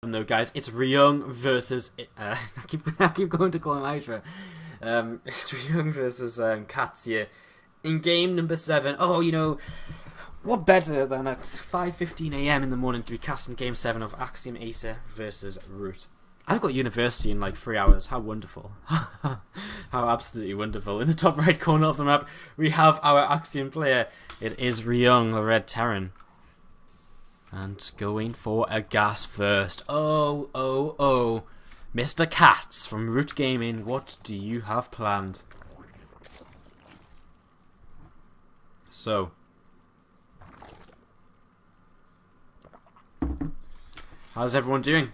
though, guys. It's Ryung versus I keep going to call him Acer. It's Ryung versus CatZ here in game number 7. Oh, you know what better than at 5:15 a.m. in the morning to be casting game 7 of Axiom Acer versus Root. I've got university in like 3 hours. How wonderful! How absolutely wonderful! In the top right corner of the map, we have our Axiom player. It is Ryung, the Red Terran. And going for a gas first. Oh, oh, oh. Mr. CatZ from Root Gaming, what do you have planned? So. How's everyone doing?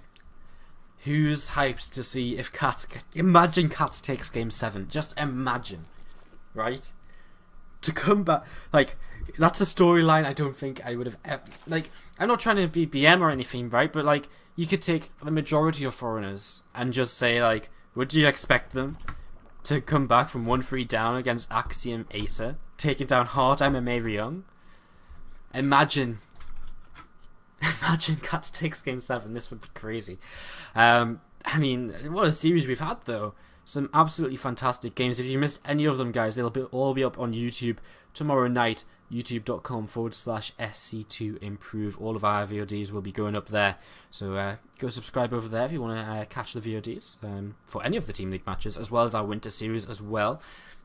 Who's hyped to see if CatZ... Imagine CatZ takes game 7. Just imagine. Right? To come back... Like... That's a storyline I don't think I would have ever... Like, I'm not trying to be BM or anything, right? But, like, you could take the majority of foreigners and just say, like, would you expect them to come back from 1-3 down against Axiom Acer, taking down hard MMA Ryung? Imagine CatZ takes game 7. This would be crazy. I mean, what a series we've had, though. Some absolutely fantastic games. If you missed any of them, guys, they'll all be up on YouTube tomorrow night. youtube.com/SC2improve. All of our VODs will be going up there. So go subscribe over there if you want to catch the VODs for any of the Team League matches, as well as our Winter Series as well.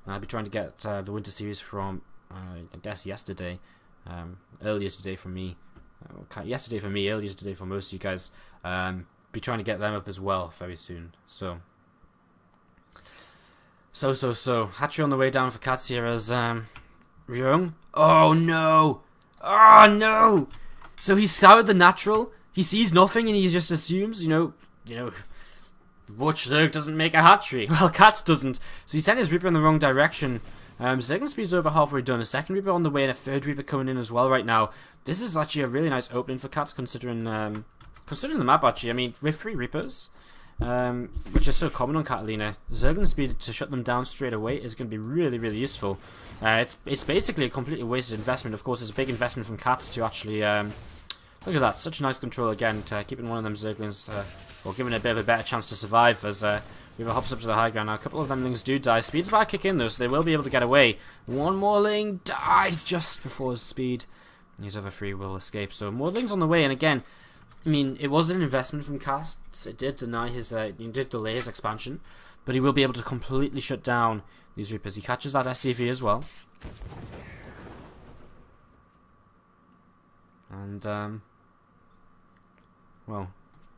I'll be trying to get the Winter Series from, I guess, yesterday. Earlier today for me. Yesterday for me, earlier today for most of you guys. Be trying to get them up as well very soon. So. Hatchery on the way down for CatZ here as Ryung. Oh no! Oh no! So he scoured the natural. He sees nothing and he just assumes, you know, Butch Zerg doesn't make a hatchery. Well, CatZ doesn't. So he sent his Reaper in the wrong direction. Second speed's over halfway done. A second Reaper on the way and a third Reaper coming in as well right now. This is actually a really nice opening for CatZ considering the map actually. I mean, with 3 Reapers, which is so common on Catalina, Zergling speed to shut them down straight away is going to be really, really useful. It's basically a completely wasted investment. Of course, it's a big investment from CatZ to actually look at that, such nice control again, keeping one of them Zerglings or giving it a bit of a better chance to survive as Weaver hops up to the high ground. Now a couple of them lings do die. Speed's about to kick in though, so they will be able to get away. One more ling dies just before his speed. These other 3 will escape. So more lings on the way, and again, I mean, it was an investment from CatZ. It did delay his expansion, but he will be able to completely shut down these Reapers. He catches that SCV as well. And, well,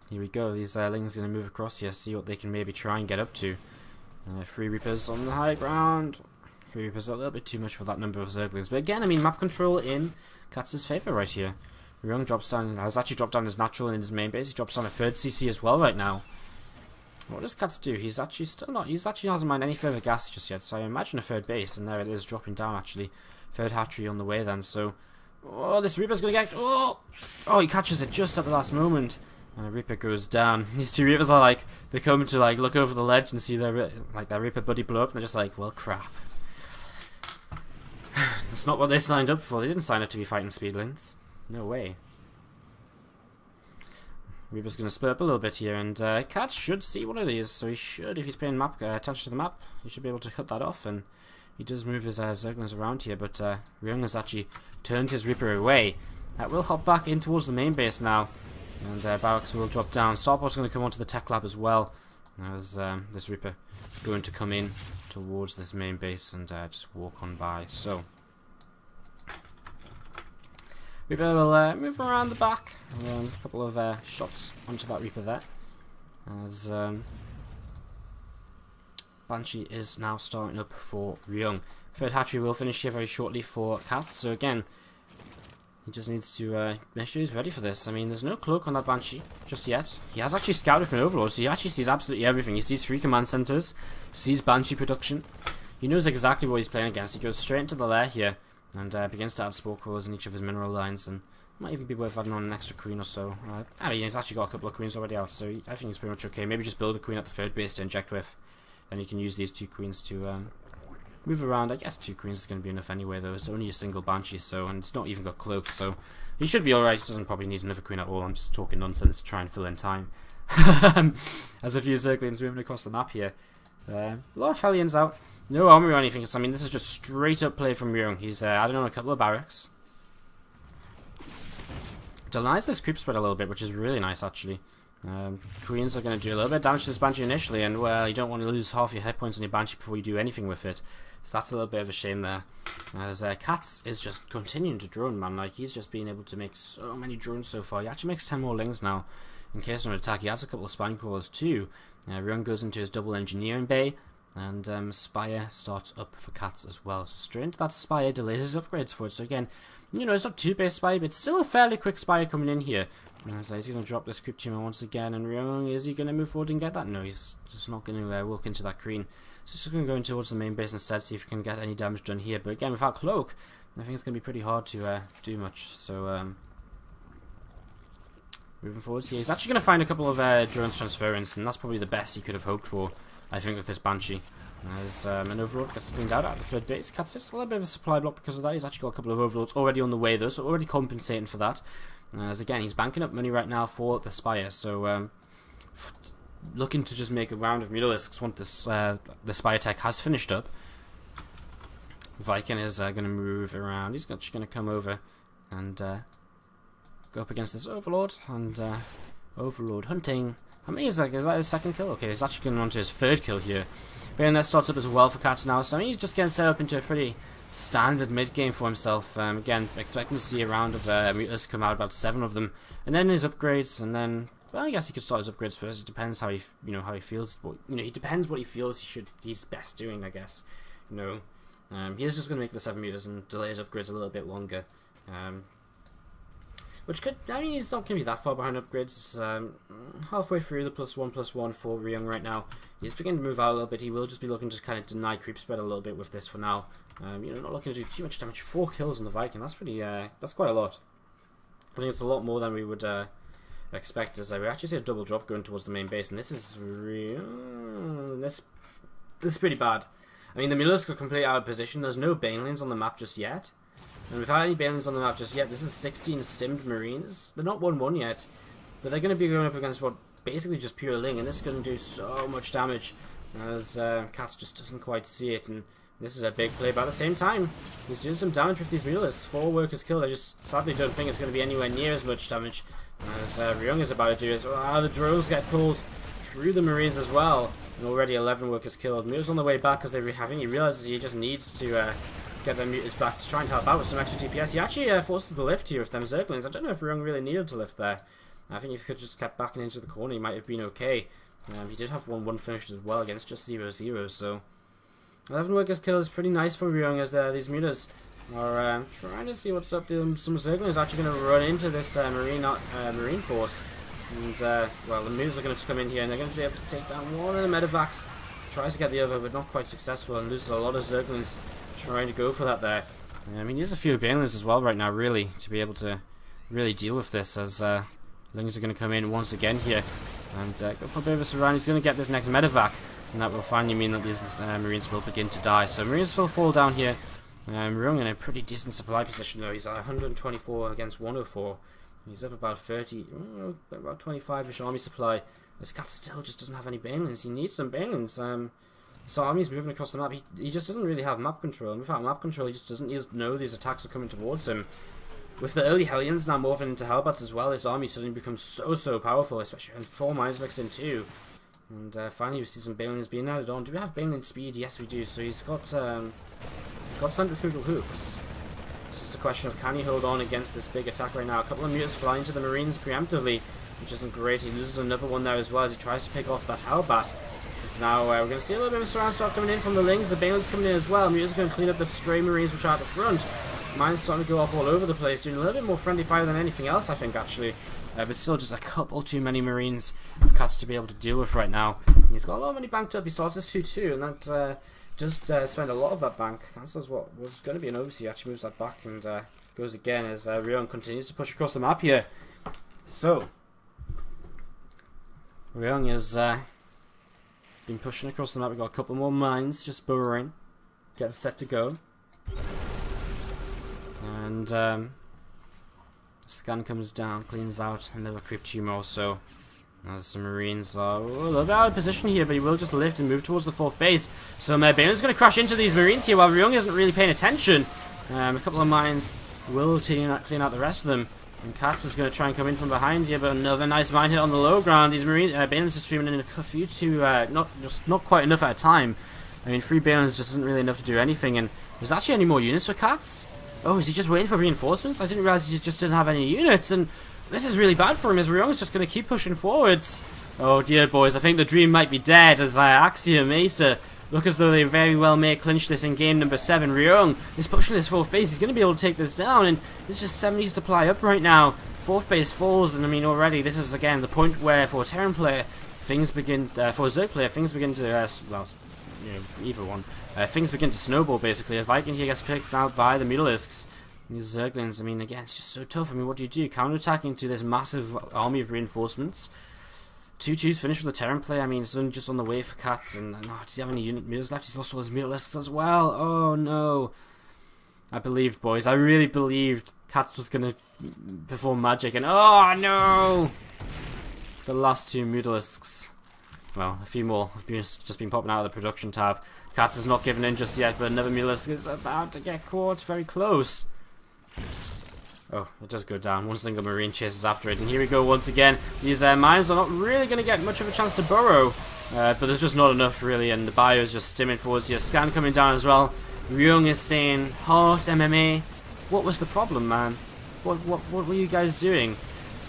here we go. These lings are going to move across here, see what they can maybe try and get up to. 3 Reapers on the high ground. 3 Reapers are a little bit too much for that number of Zerglings. But again, I mean, map control in CatZ's favour right here. Ryung has actually dropped down his natural in his main base. He drops down a 3rd CC as well right now. What does CatZ do? He's actually hasn't mined any further gas just yet, so I imagine a 3rd base, and there it is dropping down actually. 3rd hatchery on the way then, so... Oh, this Reaper's gonna get... Oh, he catches it just at the last moment. And a Reaper goes down. These 2 Reapers are like, they come to like look over the ledge and see their Reaper buddy blow up, and they're just like, well, crap. That's not what they signed up for. They didn't sign up to be fighting speedlings. No way. Reaper's going to split up a little bit here, and CatZ should see one of these, so he should, if he's paying attention to the map, he should be able to cut that off, and he does move his Zerglings around here, but Ryung has actually turned his Reaper away. That will hop back in towards the main base now, and barracks will drop down. Starport's going to come onto the tech lab as well, as this Reaper going to come in towards this main base and just walk on by. So Reaper will move around the back. A couple of shots onto that Reaper there. As Banshee is now starting up for Ryung. 3rd hatchery will finish here very shortly for CatZ. So again, he just needs to make sure he's ready for this. I mean, there's no cloak on that Banshee just yet. He has actually scouted for an overlord, so he actually sees absolutely everything. He sees 3 command centers, sees Banshee production. He knows exactly what he's playing against. He goes straight into the lair here. And begins to add spore crawlers in each of his mineral lines, and might even be worth adding on an extra queen or so. I mean, he's actually got a couple of queens already out, so I think he's pretty much okay. Maybe just build a queen at the 3rd base to inject with, then you can use these 2 queens to move around. I guess 2 Queens is going to be enough anyway, though. It's only a single Banshee, so, and it's not even got Cloak, so he should be alright. He doesn't probably need another Queen at all. I'm just talking nonsense to try and fill in time. As a few Zerglings moving across the map here. A lot of Hellions out. No armor or anything. I mean, this is just straight up play from Ryung. He's adding on a couple of barracks. Denies this creep spread a little bit, which is really nice, actually. Queens are going to do a little bit of damage to this Banshee initially, and well, you don't want to lose half your hit points on your Banshee before you do anything with it. So that's a little bit of a shame there. As CatZ is just continuing to drone, man. Like, he's just been able to make so many drones so far. He actually makes 10 more lings now in case of an attack. He has a couple of spine crawlers too. Ryung goes into his double engineering bay, and Spire starts up for CatZ as well. So straight into that Spire, delays his upgrades for it. So again, you know, it's not too base Spire, but it's still a fairly quick Spire coming in here. So he's going to drop this creep tumor once again, and Ryung, is he going to move forward and get that? No, he's just not going to walk into that Queen. He's just going to go in towards the main base instead, see if he can get any damage done here. But again, without Cloak, I think it's going to be pretty hard to do much. So moving forward here, he's actually going to find a couple of drones transference, and that's probably the best he could have hoped for, I think, with this Banshee. As an Overlord gets cleaned out at the third base. CatZ is a little bit of a supply block because of that. He's actually got a couple of Overlords already on the way, though, so already compensating for that. As again, he's banking up money right now for the Spire, so looking to just make a round of Mutalisks once this the Spire tech has finished up. Viking is going to move around. He's actually going to come over and go up against this Overlord, and Overlord hunting. I mean, is that his second kill? Okay, he's actually going on to his third kill here. But that starts up as well for CatZ now, so I mean, he's just getting set up into a pretty standard mid game for himself. Again, expecting to see a round of Mutalisks come out, about 7 of them, and then his upgrades, and then, well, I guess he could start his upgrades first. It depends how he, how he feels. He depends what he feels he's best doing, I guess. He's just going to make the 7 meters and delay his upgrades a little bit longer. Which could, I mean, he's not going to be that far behind upgrades. Halfway through the +1/+1 for Ryung right now. He's beginning to move out a little bit. He will just be looking to kind of deny creep spread a little bit with this for now. Not looking to do too much damage. 4 kills on the Viking. That's pretty. That's quite a lot. I think it's a lot more than we would expect. As we actually see a double drop going towards the main base, and this is this is pretty bad. I mean, the Mutalisks are completely out of position. There's no Banelings on the map just yet. And without any Banelings on the map just yet, this is 16 stimmed Marines. They're not 1-1 yet, but they're going to be going up against what basically just pure Ling, and this is going to do so much damage as CatZ just doesn't quite see it. And this is a big play, but at the same time, he's doing some damage with these Mutalisks. 4 workers killed. I just sadly don't think it's going to be anywhere near as much damage as Ryung is about to do. As the drones get pulled through the Marines as well, and already 11 workers killed. Mutas on the way back because he realizes he just needs to get their Mutas back to try and help out with some extra DPS. He actually forces the lift here with them Zerglings. I don't know if Ryung really needed to lift there. I think if he could just kept backing into the corner, he might have been okay. He did have 1-1 finished as well against just 0-0, so 11 workers killed is pretty nice for Ryung, as these Mutas are trying to see what's up. Some Zerglings are actually going to run into this Marine force, and well, the Mutas are going to come in here, and they're going to be able to take down one of the medevacs. Tries to get the other, but not quite successful, and loses a lot of Zerglings trying to go for that there. I mean, there's a few Banelings as well right now, really, to be able to really deal with this, as Lings are going to come in once again here and go for a bit of a surround. He's going to get this next medevac, and that will finally mean that these Marines will begin to die. So Marines will fall down here. Ryung in a pretty decent supply position though. He's at 124 against 104. He's up about 30, about 25-ish army supply. This cat still just doesn't have any Banelings. He needs some Banelings. So army's moving across the map. He just doesn't really have map control. And without map control, he just doesn't know these attacks are coming towards him. With the early Hellions now morphing into Hellbats as well, his army suddenly becomes so powerful, especially when 4 mines mixed in too. And finally we see some Banelings being added on. Do we have Baneling speed? Yes we do. So he's got centrifugal hooks. It's just a question of can he hold on against this big attack right now. A couple of Mutas flying to the Marines preemptively, which isn't great. He loses another one there as well as he tries to pick off that Hellbat. So now we're going to see a little bit of a surround start coming in from the Lings. The Banelings coming in as well. Mutas are going to clean up the stray Marines which are at the front. Mine's starting to go off all over the place, doing a little bit more friendly fire than anything else, I think, actually. But still just a couple too many Marines for CatZ to be able to deal with right now. He's got a lot of money banked up. He starts as 2-2, and that does spend a lot of that bank. Cancels what was going to be an overseas. He actually moves that back and goes again as Ryung continues to push across the map here. So, Ryung has been pushing across the map. We've got a couple more mines just burrowing. gets set to go. And scan comes down, cleans out another creep tumor also. As some Marines are a little bit out of position here, but he will just lift and move towards the 4th base. So Bane's going to crash into these Marines here while Ryung isn't really paying attention. A couple of mines will clean out the rest of them. And CatZ is going to try and come in from behind here, but another nice mine hit on the low ground. These Marines, Bane's just streaming in a few too, not quite enough at a time. I mean, 3 Bane's just isn't really enough to do anything, and there's actually any more units for CatZ? Oh, is he just waiting for reinforcements? I didn't realize he just didn't have any units, and this is really bad for him, as Ryung's just going to keep pushing forwards. Oh dear, boys, I think the dream might be dead, as Axiom, Acer look as though they very well may clinch this in game number 7. Ryung is pushing this 4th base, he's going to be able to take this down, and there's just 70 supply up right now. 4th base falls, and I mean, already, this is again the point where, for a Terran player, things begin, for a Zerg player, things begin to, well, you know, either one. Things begin to snowball, basically. A Viking here gets picked out by the Mutalisks. These Zerglings, I mean, again, it's just so tough. I mean, what do you do? Counter-attacking to this massive army of reinforcements. 2-2's finished with the Terran play. I mean, it's just on the way for CatZ. And does he have any unit meters left? He's lost all his Mutalisks as well. Oh, no. I believed, boys. I really believed CatZ was going to perform magic. And, oh, no! The last 2 Mutalisks. Well, a few more have just been popping out of the production tab. CatZ is not giving in just yet, but another Mutalisk is about to get caught. Very close. Oh, it does go down. One single Marine chases after it. And here we go once again. These mines are not really going to get much of a chance to burrow. But there's just not enough, really. And the bio is just stimming forwards here. Scan coming down as well. Ryung is saying, Heart MMA. What was the problem, man? What were you guys doing?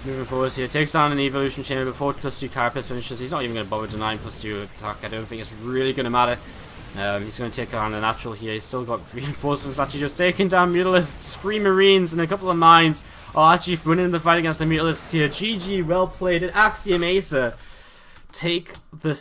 Moving forwards here, takes down an evolution chamber before +2 carapace finishes. He's not even going to bother denying +2 attack. I don't think it's really going to matter. He's going to take on a natural here. He's still got reinforcements actually just taking down Mutalisks. 3 Marines and a couple of mines are actually winning the fight against the Mutalisks here. GG, well played. And Axiom Acer take the